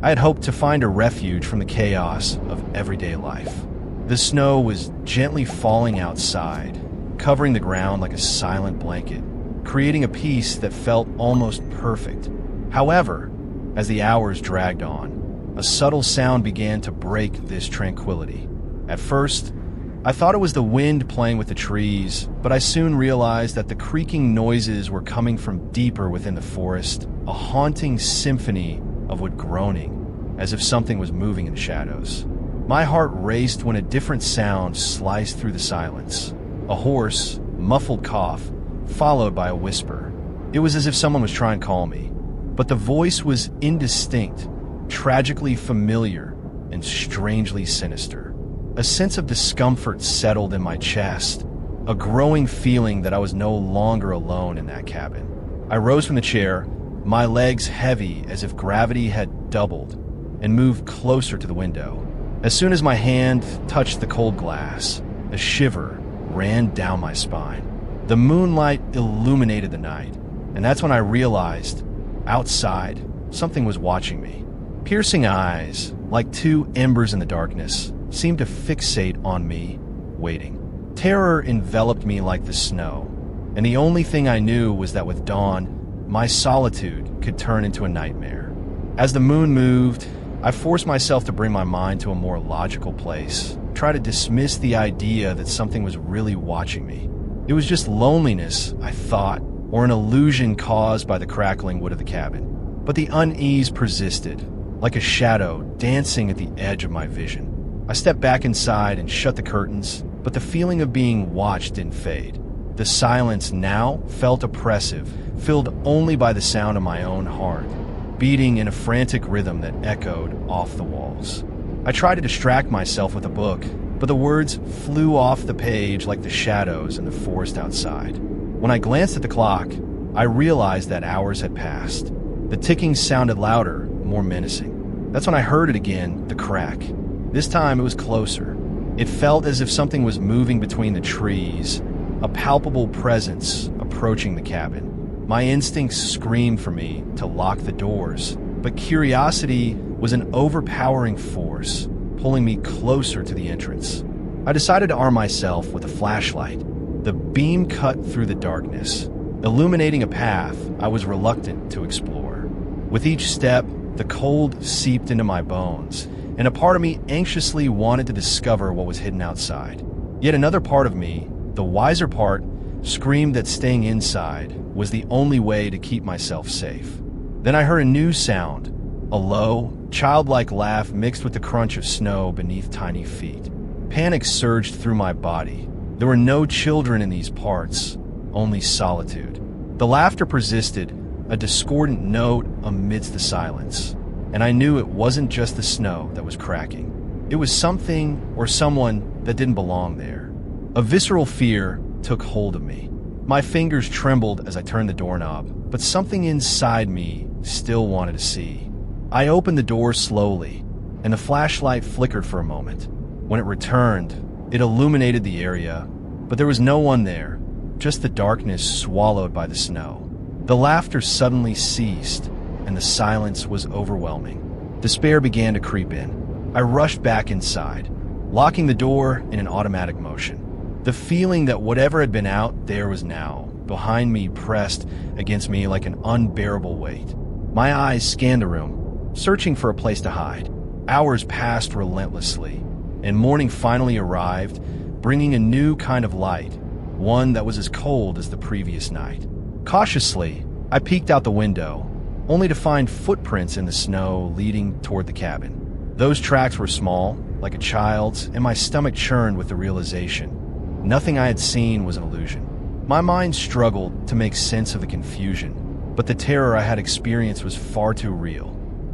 I had hoped to find a refuge from the chaos of everyday life. The snow was gently falling outside, covering the ground like a silent blanket, creating a peace that felt almost perfect. However, as the hours dragged on, a subtle sound began to break this tranquility. At first, I thought it was the wind playing with the trees, but I soon realized that the creaking noises were coming from deeper within the forest, a haunting symphony of wood groaning, as if something was moving in the shadows. My heart raced when a different sound sliced through the silence. A hoarse, muffled cough, followed by a whisper. It was as if someone was trying to call me, but the voice was indistinct, tragically familiar, and strangely sinister. A sense of discomfort settled in my chest, a growing feeling that I was no longer alone in that cabin. I rose from the chair, my legs heavy as if gravity had doubled, and moved closer to the window. As soon as my hand touched the cold glass, a shiver ran down my spine. The moonlight illuminated the night, and that's when I realized, outside, something was watching me. Piercing eyes, like two embers in the darkness, seemed to fixate on me, waiting. Terror enveloped me like the snow, and the only thing I knew was that with dawn, my solitude could turn into a nightmare. As the moon moved, I forced myself to bring my mind to a more logical place, try to dismiss the idea that something was really watching me. It was just loneliness, I thought, or an illusion caused by the crackling wood of the cabin. But the unease persisted, like a shadow dancing at the edge of my vision. I stepped back inside and shut the curtains, but the feeling of being watched didn't fade. The silence now felt oppressive, filled only by the sound of my own heart, beating in a frantic rhythm that echoed off the walls. I tried to distract myself with a book, but the words flew off the page like the shadows in the forest outside. When I glanced at the clock, I realized that hours had passed. The ticking sounded louder, more menacing. That's when I heard it again, the crack. This time it was closer. It felt as if something was moving between the trees, a palpable presence approaching the cabin. My instincts screamed for me to lock the doors, but curiosity was an overpowering force, pulling me closer to the entrance. I decided to arm myself with a flashlight. The beam cut through the darkness, illuminating a path I was reluctant to explore. With each step, the cold seeped into my bones, and a part of me anxiously wanted to discover what was hidden outside. Yet another part of me, the wiser part, screamed that staying inside was the only way to keep myself safe. Then I heard a new sound, a low, childlike laugh mixed with the crunch of snow beneath tiny feet. Panic surged through my body. There were no children in these parts, only solitude. The laughter persisted, a discordant note amidst the silence, and I knew it wasn't just the snow that was cracking. It was something or someone that didn't belong there. A visceral fear took hold of me. My fingers trembled as I turned the doorknob, but something inside me still wanted to see. I opened the door slowly, and the flashlight flickered for a moment. When it returned, it illuminated the area, but there was no one there, just the darkness swallowed by the snow. The laughter suddenly ceased, and the silence was overwhelming. Despair began to creep in. I rushed back inside, locking the door in an automatic motion. The feeling that whatever had been out there was now, behind me, pressed against me like an unbearable weight. My eyes scanned the room, searching for a place to hide. Hours passed relentlessly, and morning finally arrived, bringing a new kind of light, one that was as cold as the previous night. Cautiously, I peeked out the window, only to find footprints in the snow leading toward the cabin. Those tracks were small, like a child's, and my stomach churned with the realization. Nothing I had seen was an illusion. My mind struggled to make sense of the confusion, but the terror I had experienced was far too real.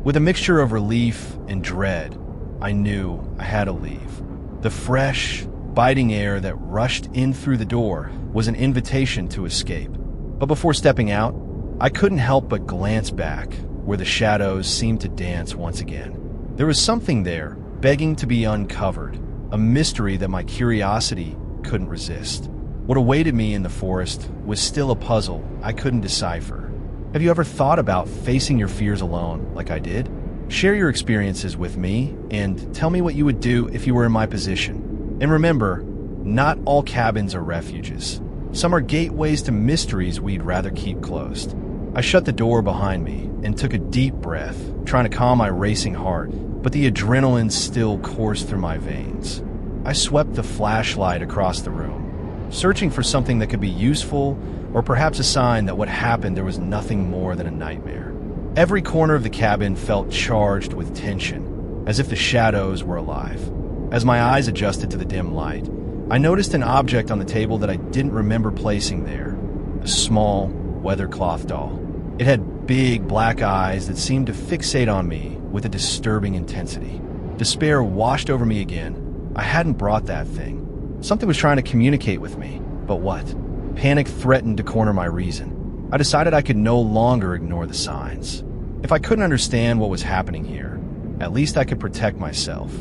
With a mixture of relief and dread, I knew I had to leave. The fresh, biting air that rushed in through the door was an invitation to escape. But before stepping out, I couldn't help but glance back, where the shadows seemed to dance once again. There was something there, begging to be uncovered, a mystery that my curiosity couldn't resist. What awaited me in the forest was still a puzzle I couldn't decipher. Have you ever thought about facing your fears alone like I did? Share your experiences with me and tell me what you would do if you were in my position. And remember, not all cabins are refuges. Some are gateways to mysteries we'd rather keep closed. I shut the door behind me and took a deep breath, trying to calm my racing heart, but the adrenaline still coursed through my veins. I swept the flashlight across the room, searching for something that could be useful or perhaps a sign that what happened there was nothing more than a nightmare. Every corner of the cabin felt charged with tension, as if the shadows were alive. As my eyes adjusted to the dim light, I noticed an object on the table that I didn't remember placing there. A small, weathercloth doll. It had big black eyes that seemed to fixate on me with a disturbing intensity. Despair washed over me again. I hadn't brought that thing. Something was trying to communicate with me, but what? Panic threatened to corner my reason. I decided I could no longer ignore the signs. If I couldn't understand what was happening here, at least I could protect myself.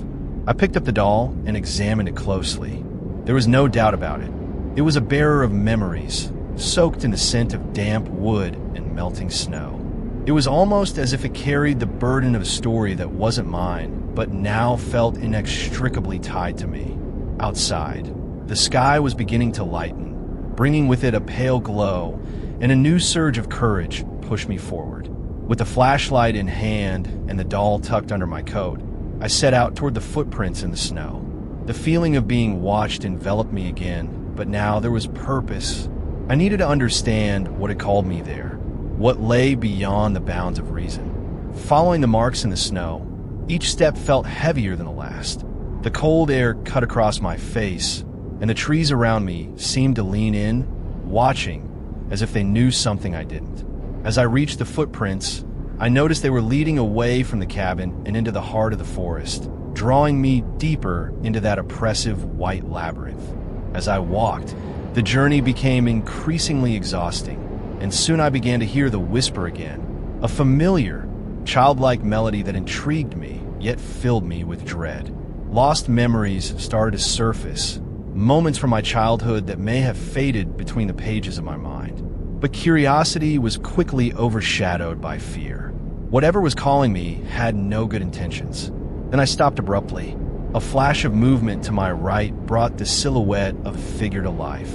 I picked up the doll and examined it closely. There was no doubt about it. It was a bearer of memories, soaked in the scent of damp wood and melting snow. It was almost as if it carried the burden of a story that wasn't mine, but now felt inextricably tied to me. Outside, the sky was beginning to lighten, bringing with it a pale glow, and a new surge of courage pushed me forward. With the flashlight in hand and the doll tucked under my coat, I set out toward the footprints in the snow. The feeling of being watched enveloped me again, but now there was purpose. I needed to understand what had called me there, what lay beyond the bounds of reason. Following the marks in the snow, each step felt heavier than the last. The cold air cut across my face, and the trees around me seemed to lean in, watching, as if they knew something I didn't. As I reached the footprints, I noticed they were leading away from the cabin and into the heart of the forest, drawing me deeper into that oppressive white labyrinth. As I walked, the journey became increasingly exhausting, and soon I began to hear the whisper again, a familiar, childlike melody that intrigued me, yet filled me with dread. Lost memories started to surface, moments from my childhood that may have faded between the pages of my mind. But curiosity was quickly overshadowed by fear. Whatever was calling me had no good intentions. Then I stopped abruptly. A flash of movement to my right brought the silhouette of a figure to life.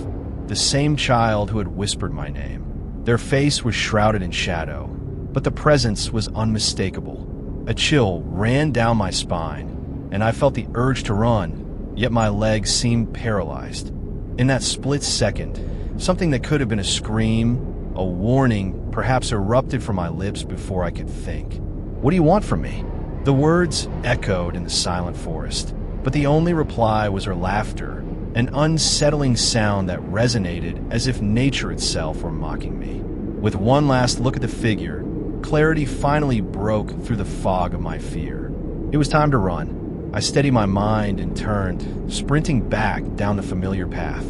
The same child who had whispered my name. Their face was shrouded in shadow, but the presence was unmistakable. A chill ran down my spine, and I felt the urge to run, yet my legs seemed paralyzed. In that split second, something that could have been a scream, a warning, perhaps erupted from my lips before I could think. "What do you want from me?" The words echoed in the silent forest, but the only reply was her laughter, an unsettling sound that resonated as if nature itself were mocking me. With one last look at the figure, clarity finally broke through the fog of my fear. It was time to run. I steadied my mind and turned, sprinting back down the familiar path.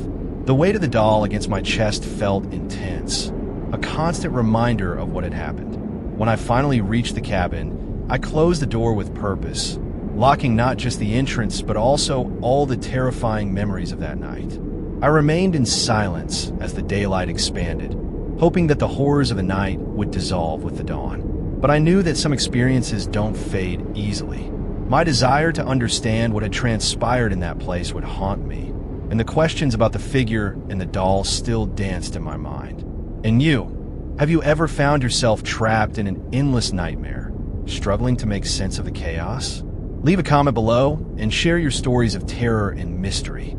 The weight of the doll against my chest felt intense, a constant reminder of what had happened. When I finally reached the cabin, I closed the door with purpose, locking not just the entrance but also all the terrifying memories of that night. I remained in silence as the daylight expanded, hoping that the horrors of the night would dissolve with the dawn. But I knew that some experiences don't fade easily. My desire to understand what had transpired in that place would haunt me, and the questions about the figure and the doll still danced in my mind. And you? Have you ever found yourself trapped in an endless nightmare, struggling to make sense of the chaos? Leave a comment below and share your stories of terror and mystery.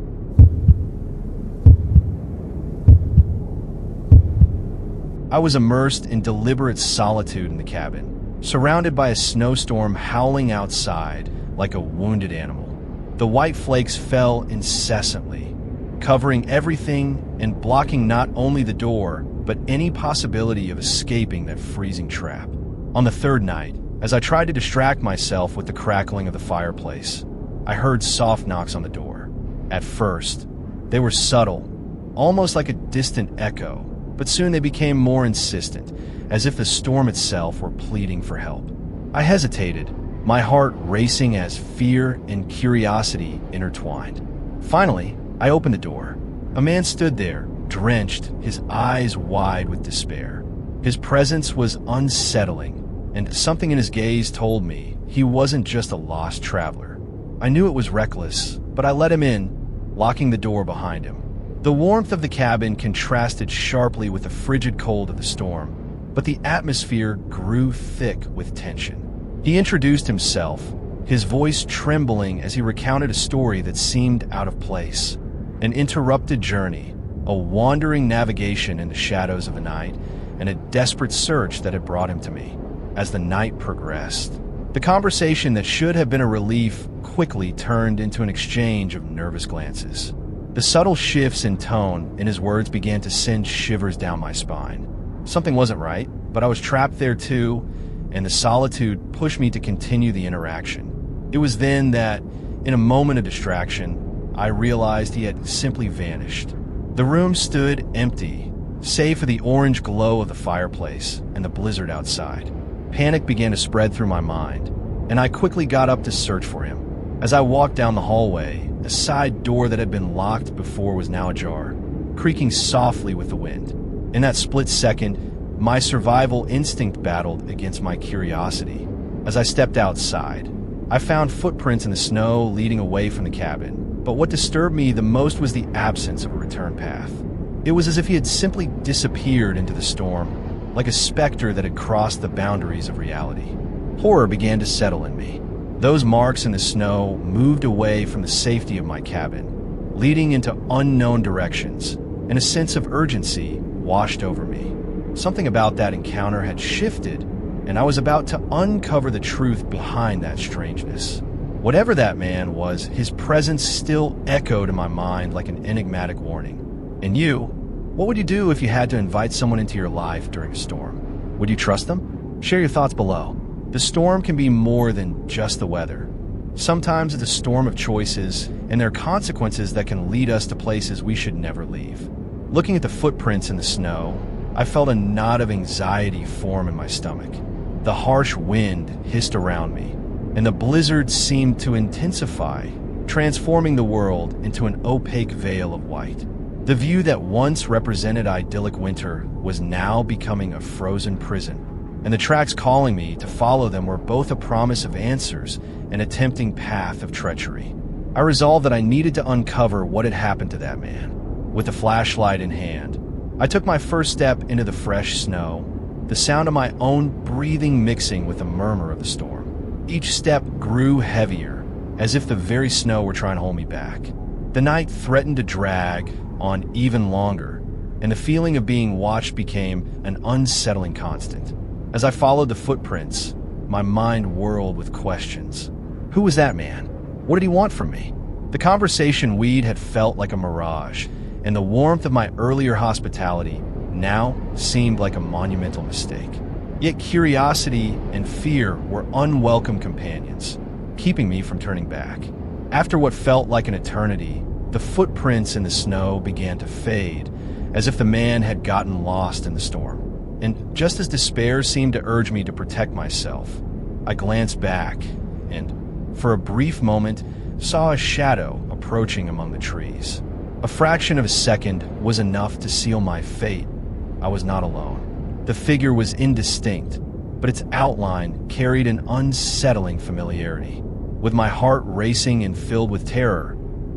I was immersed in deliberate solitude in the cabin, surrounded by a snowstorm howling outside like a wounded animal. The white flakes fell incessantly, covering everything and blocking not only the door, but any possibility of escaping that freezing trap. On the third night, as I tried to distract myself with the crackling of the fireplace, I heard soft knocks on the door. At first, they were subtle, almost like a distant echo, but soon they became more insistent, as if the storm itself were pleading for help. I hesitated, my heart racing as fear and curiosity intertwined. Finally, I opened the door. A man stood there, drenched, his eyes wide with despair. His presence was unsettling, and something in his gaze told me he wasn't just a lost traveler. I knew it was reckless, but I let him in, locking the door behind him. The warmth of the cabin contrasted sharply with the frigid cold of the storm, but the atmosphere grew thick with tension. He introduced himself, his voice trembling as he recounted a story that seemed out of place. An interrupted journey, a wandering navigation in the shadows of the night, and a desperate search that had brought him to me. As the night progressed, the conversation that should have been a relief quickly turned into an exchange of nervous glances. The subtle shifts in tone in his words began to send shivers down my spine. Something wasn't right, but I was trapped there too, and the solitude pushed me to continue the interaction. It was then that, in a moment of distraction, I realized he had simply vanished. The room stood empty, save for the orange glow of the fireplace and the blizzard outside. Panic began to spread through my mind, and I quickly got up to search for him. As I walked down the hallway, a side door that had been locked before was now ajar, creaking softly with the wind. In that split second, my survival instinct battled against my curiosity. As I stepped outside, I found footprints in the snow leading away from the cabin, but what disturbed me the most was the absence of a return path. It was as if he had simply disappeared into the storm, like a specter that had crossed the boundaries of reality. Horror began to settle in me. Those marks in the snow moved away from the safety of my cabin, leading into unknown directions, and a sense of urgency washed over me. Something about that encounter had shifted, and I was about to uncover the truth behind that strangeness. Whatever that man was, his presence still echoed in my mind like an enigmatic warning. And you, what would you do if you had to invite someone into your life during a storm? Would you trust them? Share your thoughts below. The storm can be more than just the weather. Sometimes it's a storm of choices, and there are consequences that can lead us to places we should never leave. Looking at the footprints in the snow, I felt a knot of anxiety form in my stomach. The harsh wind hissed around me, and the blizzard seemed to intensify, transforming the world into an opaque veil of white. The view that once represented idyllic winter was now becoming a frozen prison, and the tracks calling me to follow them were both a promise of answers and a tempting path of treachery. I resolved that I needed to uncover what had happened to that man. With a flashlight in hand, I took my first step into the fresh snow, the sound of my own breathing mixing with the murmur of the storm. Each step grew heavier, as if the very snow were trying to hold me back. The night threatened to drag on even longer, and the feeling of being watched became an unsettling constant. As I followed the footprints, my mind whirled with questions. Who was that man? What did he want from me? The conversation we'd had felt like a mirage, and the warmth of my earlier hospitality now seemed like a monumental mistake. Yet curiosity and fear were unwelcome companions, keeping me from turning back. After what felt like an eternity, the footprints in the snow began to fade, as if the man had gotten lost in the storm. And just as despair seemed to urge me to protect myself, I glanced back and, for a brief moment, saw a shadow approaching among the trees. A fraction of a second was enough to seal my fate. I was not alone. The figure was indistinct, but its outline carried an unsettling familiarity. With my heart racing and filled with terror,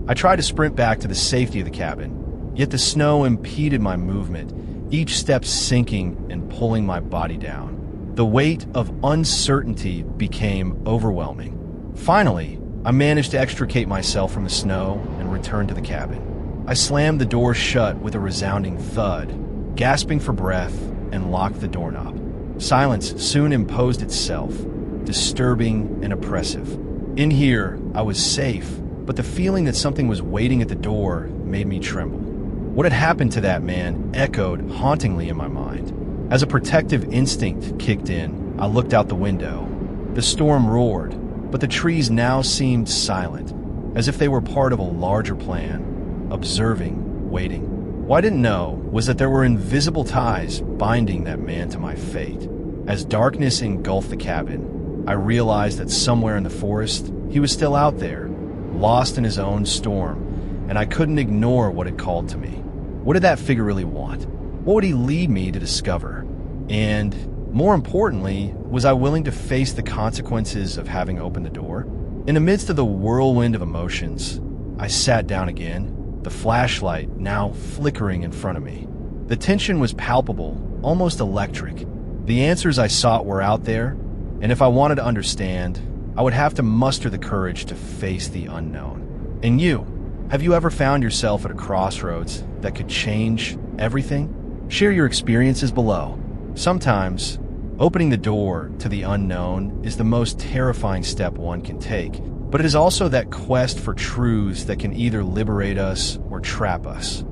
I tried to sprint back to the safety of the cabin, yet the snow impeded my movement, each step sinking and pulling my body down. The weight of uncertainty became overwhelming. Finally, I managed to extricate myself from the snow and return to the cabin. I slammed the door shut with a resounding thud, gasping for breath, and locked the doorknob. Silence soon imposed itself, disturbing and oppressive. In here, I was safe, but the feeling that something was waiting at the door made me tremble. What had happened to that man echoed hauntingly in my mind. As a protective instinct kicked in, I looked out the window. The storm roared, but the trees now seemed silent, as if they were part of a larger plan, observing, waiting. What I didn't know was that there were invisible ties binding that man to my fate. As darkness engulfed the cabin, I realized that somewhere in the forest, he was still out there, lost in his own storm, and I couldn't ignore what had called to me. What did that figure really want? What would he lead me to discover? And, More importantly, was I willing to face the consequences of having opened the door? In the midst of the whirlwind of emotions, I sat down again, the flashlight now flickering in front of me. The tension was palpable, almost electric. The answers I sought were out there, and if I wanted to understand, I would have to muster the courage to face the unknown. And you, have you ever found yourself at a crossroads that could change everything? Share your experiences below. Sometimes, opening the door to the unknown is the most terrifying step one can take, but it is also that quest for truths that can either liberate us or trap us.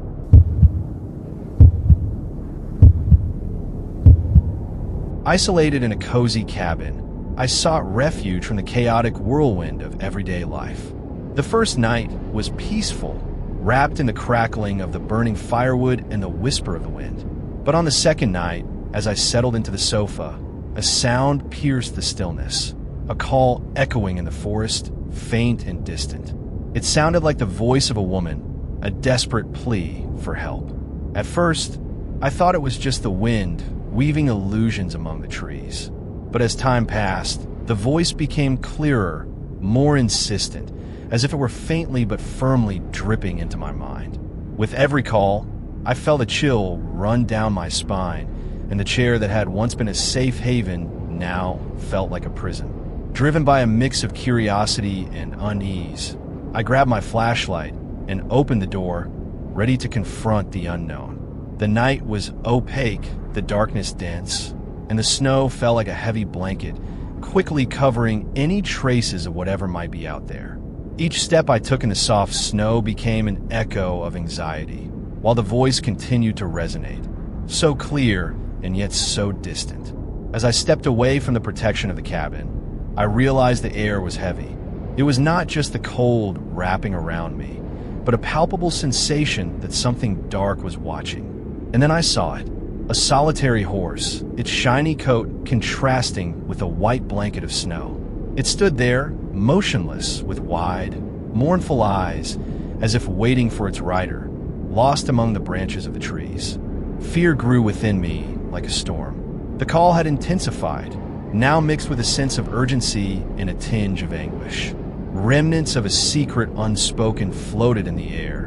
Isolated in a cozy cabin, I sought refuge from the chaotic whirlwind of everyday life. The first night was peaceful, wrapped in the crackling of the burning firewood and the whisper of the wind. But on the second night, as I settled into the sofa, a sound pierced the stillness, a call echoing in the forest, faint and distant. It sounded like the voice of a woman, a desperate plea for help. At first, I thought it was just the wind weaving illusions among the trees. But as time passed, the voice became clearer, more insistent, as if it were faintly but firmly dripping into my mind. With every call, I felt a chill run down my spine, and the chair that had once been a safe haven now felt like a prison. Driven by a mix of curiosity and unease, I grabbed my flashlight and opened the door, ready to confront the unknown. The night was opaque, the darkness dense, and the snow fell like a heavy blanket, quickly covering any traces of whatever might be out there. Each step I took in the soft snow became an echo of anxiety, while the voice continued to resonate, so clear and yet so distant. As I stepped away from the protection of the cabin, I realized the air was heavy. It was not just the cold wrapping around me, but a palpable sensation that something dark was watching. And then I saw it, a solitary horse, its shiny coat contrasting with a white blanket of snow. It stood there, motionless, with wide, mournful eyes, as if waiting for its rider, lost among the branches of the trees. Fear grew within me like a storm. The call had intensified, now mixed with a sense of urgency and a tinge of anguish. Remnants of a secret unspoken floated in the air,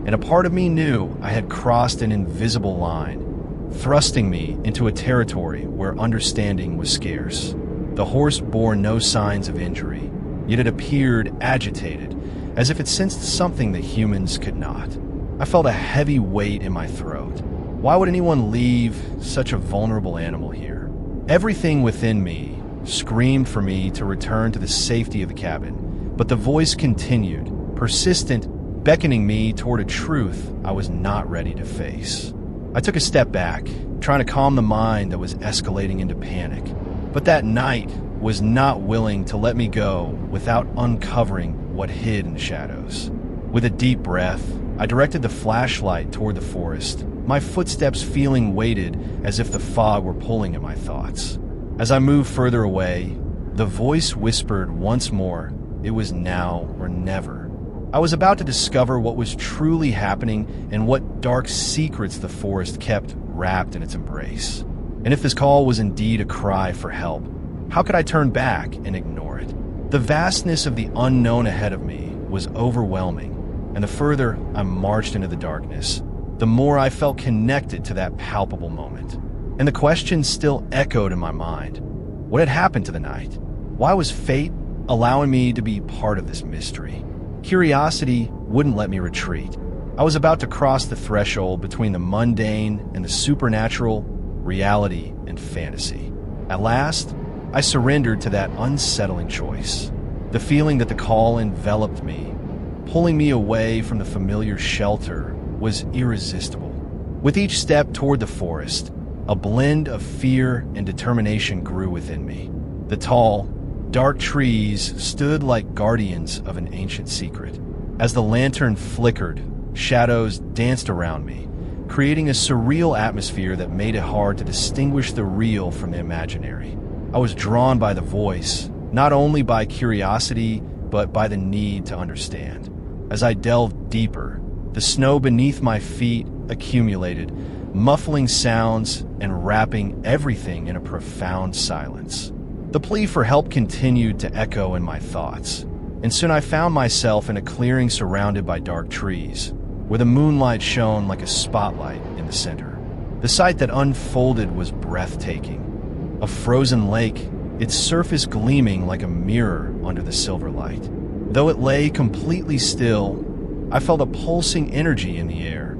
and a part of me knew I had crossed an invisible line, thrusting me into a territory where understanding was scarce. The horse bore no signs of injury, yet it appeared agitated, as if it sensed something that humans could not. I felt a heavy weight in my throat. Why would anyone leave such a vulnerable animal here? Everything within me screamed for me to return to the safety of the cabin, but the voice continued, persistent, beckoning me toward a truth I was not ready to face. I took a step back, trying to calm the mind that was escalating into panic. But that night was not willing to let me go without uncovering what hid in the shadows. With a deep breath, I directed the flashlight toward the forest, my footsteps feeling weighted as if the fog were pulling at my thoughts. As I moved further away, the voice whispered once more, it was now or never. I was about to discover what was truly happening and what dark secrets the forest kept wrapped in its embrace. And if this call was indeed a cry for help, how could I turn back and ignore it? The vastness of the unknown ahead of me was overwhelming, and the further I marched into the darkness, the more I felt connected to that palpable moment. And the question still echoed in my mind. What had happened to the night? Why was fate allowing me to be part of this mystery? Curiosity wouldn't let me retreat. I was about to cross the threshold between the mundane and the supernatural, reality and fantasy. At last, I surrendered to that unsettling choice. The feeling that the call enveloped me, pulling me away from the familiar shelter, was irresistible. With each step toward the forest, a blend of fear and determination grew within me. The tall, dark trees stood like guardians of an ancient secret. As the lantern flickered, shadows danced around me, creating a surreal atmosphere that made it hard to distinguish the real from the imaginary. I was drawn by the voice, not only by curiosity, but by the need to understand. As I delved deeper, the snow beneath my feet accumulated, muffling sounds and wrapping everything in a profound silence. The plea for help continued to echo in my thoughts, and soon I found myself in a clearing surrounded by dark trees, where the moonlight shone like a spotlight in the center. The sight that unfolded was breathtaking. A frozen lake, its surface gleaming like a mirror under the silver light. Though it lay completely still, I felt a pulsing energy in the air,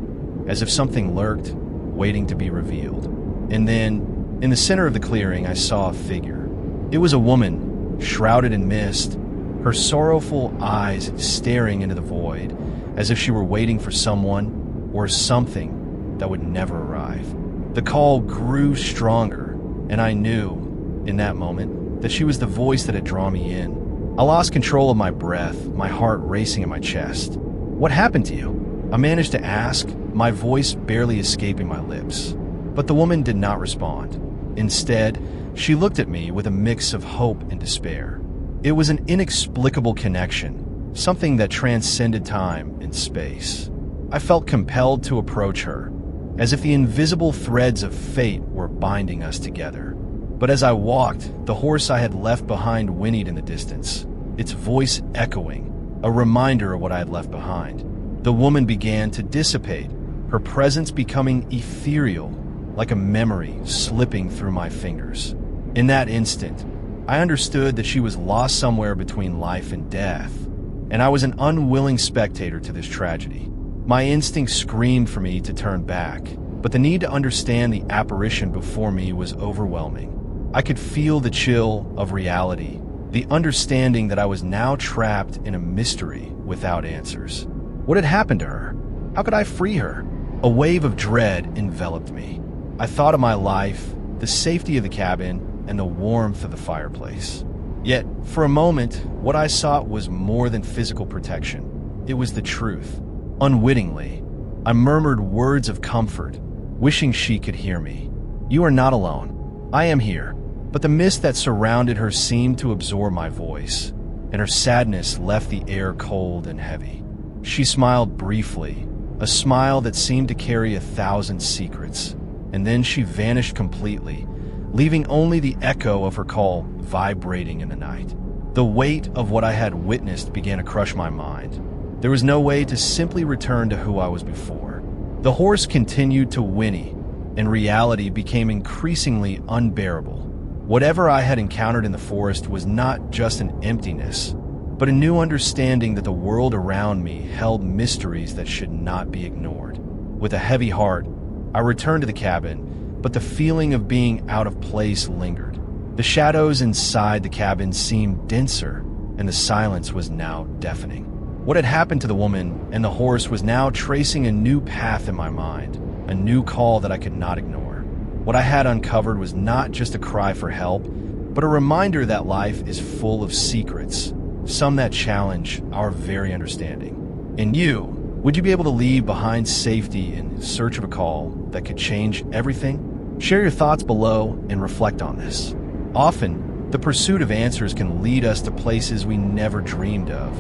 as if something lurked, waiting to be revealed. And then, in the center of the clearing, I saw a figure. It was a woman, shrouded in mist, her sorrowful eyes staring into the void, as if she were waiting for someone or something that would never arrive. The call grew stronger, and I knew, in that moment, that she was the voice that had drawn me in. I lost control of my breath, my heart racing in my chest. "What happened to you?" I managed to ask, my voice barely escaping my lips. But the woman did not respond. Instead, she looked at me with a mix of hope and despair. It was an inexplicable connection, something that transcended time and space. I felt compelled to approach her, as if the invisible threads of fate were binding us together. But as I walked, the horse I had left behind whinnied in the distance, its voice echoing, a reminder of what I had left behind. The woman began to dissipate, her presence becoming ethereal, like a memory slipping through my fingers. In that instant, I understood that she was lost somewhere between life and death, and I was an unwilling spectator to this tragedy. My instinct screamed for me to turn back, but the need to understand the apparition before me was overwhelming. I could feel the chill of reality, the understanding that I was now trapped in a mystery without answers. What had happened to her? How could I free her? A wave of dread enveloped me. I thought of my life, the safety of the cabin, and the warmth of the fireplace. Yet, for a moment, what I sought was more than physical protection. It was the truth. Unwittingly, I murmured words of comfort, wishing she could hear me. "You are not alone. I am here." But the mist that surrounded her seemed to absorb my voice, and her sadness left the air cold and heavy. She smiled briefly, a smile that seemed to carry 1,000 secrets, and then she vanished completely, leaving only the echo of her call vibrating in the night. The weight of what I had witnessed began to crush my mind. There was no way to simply return to who I was before. The horse continued to whinny, and reality became increasingly unbearable. Whatever I had encountered in the forest was not just an emptiness, but a new understanding that the world around me held mysteries that should not be ignored. With a heavy heart, I returned to the cabin, but the feeling of being out of place lingered. The shadows inside the cabin seemed denser, and the silence was now deafening. What had happened to the woman and the horse was now tracing a new path in my mind, a new call that I could not ignore. What I had uncovered was not just a cry for help, but a reminder that life is full of secrets, some that challenge our very understanding. And you, would you be able to leave behind safety in search of a call that could change everything? Share your thoughts below and reflect on this. Often, the pursuit of answers can lead us to places we never dreamed of,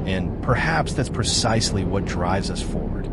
and perhaps that's precisely what drives us forward.